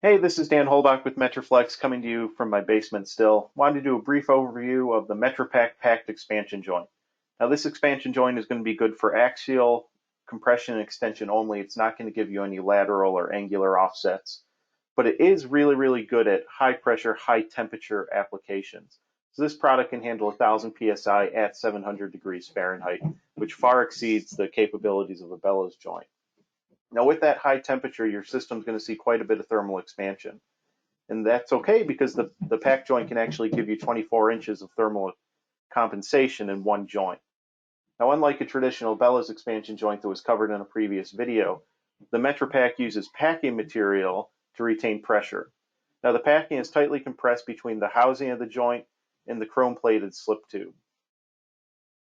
Hey, this is Dan Holbach with Metraflex coming to you from my basement still. Wanted to do a brief overview of the MetraPak Pak'd expansion joint. Now this expansion joint is going to be good for axial compression and extension only. It's not going to give you any lateral or angular offsets, but it is really good at high pressure, high temperature applications. So this product can handle 1000 psi at 700 degrees Fahrenheit, which far exceeds the capabilities of a bellows joint. Now with that high temperature, your system's going to see quite a bit of thermal expansion. And that's okay because the pack joint can actually give you 24 inches of thermal compensation in one joint. Now, unlike a traditional bellows expansion joint that was covered in a previous video, the MetraPak uses packing material to retain pressure. Now, the packing is tightly compressed between the housing of the joint and the chrome-plated slip tube.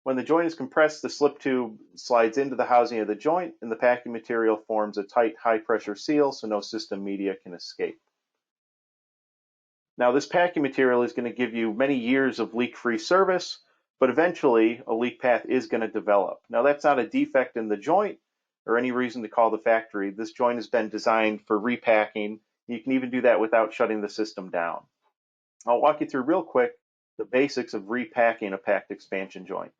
When the joint is compressed, the slip tube slides into the housing of the joint, and the packing material forms a tight, high-pressure seal so no system media can escape. Now, this packing material is going to give you many years of leak-free service, but eventually a leak path is going to develop. Now, that's not a defect in the joint or any reason to call the factory. This joint has been designed for repacking. You can even do that without shutting the system down. I'll walk you through real quick the basics of repacking a packed expansion joint.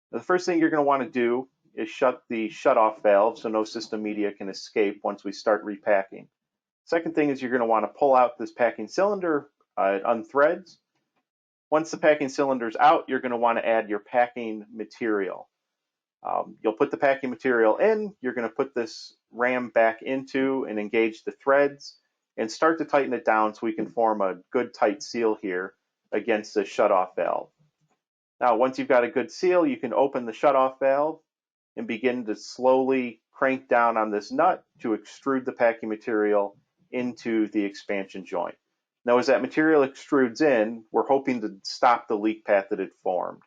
Now, the first thing you're going to want to do is shut the shutoff valve so no system media can escape once we start repacking. Second thing is you're going to want to pull out this packing cylinder, it unthreads. Once the packing cylinder is out, you're going to want to add your packing material. You'll put the packing material in, you're going to put this ram back into and engage the threads and start to tighten it down so we can form a good tight seal here against the shutoff valve. Now, once you've got a good seal, you can open the shutoff valve and begin to slowly crank down on this nut to extrude the packing material into the expansion joint. Now, as that material extrudes in, we're hoping to stop the leak path that it formed.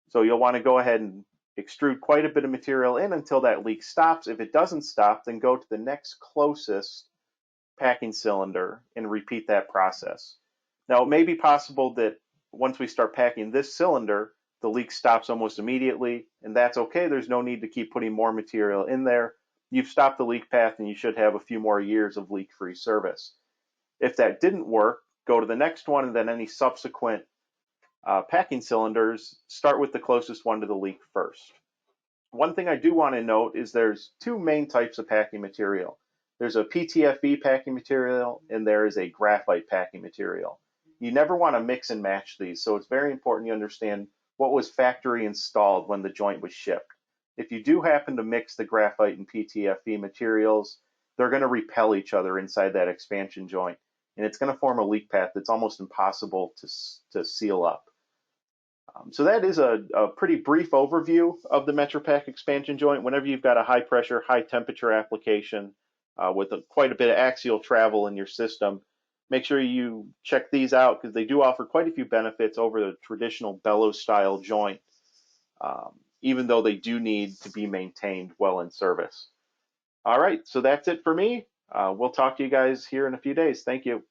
So you'll want to go ahead and extrude quite a bit of material in until that leak stops. If it doesn't stop, then go to the next closest packing cylinder and repeat that process. Now, it may be possible that once we start packing this cylinder, the leak stops almost immediately, and that's okay. There's no need to keep putting more material in there. You've stopped the leak path and you should have a few more years of leak-free service. If that didn't work, go to the next one, and then any subsequent packing cylinders, start with the closest one to the leak first. One thing I do want to note is there's two main types of packing material. There's a PTFE packing material and there is a graphite packing material. You never want to mix and match these, so it's very important you understand what was factory installed when the joint was shipped. If you do happen to mix the graphite and PTFE materials, they're going to repel each other inside that expansion joint, and it's going to form a leak path that's almost impossible to seal up. So that is a pretty brief overview of the MetraPak expansion joint. Whenever you've got a high pressure, high temperature application with quite a bit of axial travel in your system, make sure you check these out because they do offer quite a few benefits over the traditional bellows style joint, even though they do need to be maintained well in service. All right, so that's it for me. We'll talk to you guys here in a few days. Thank you.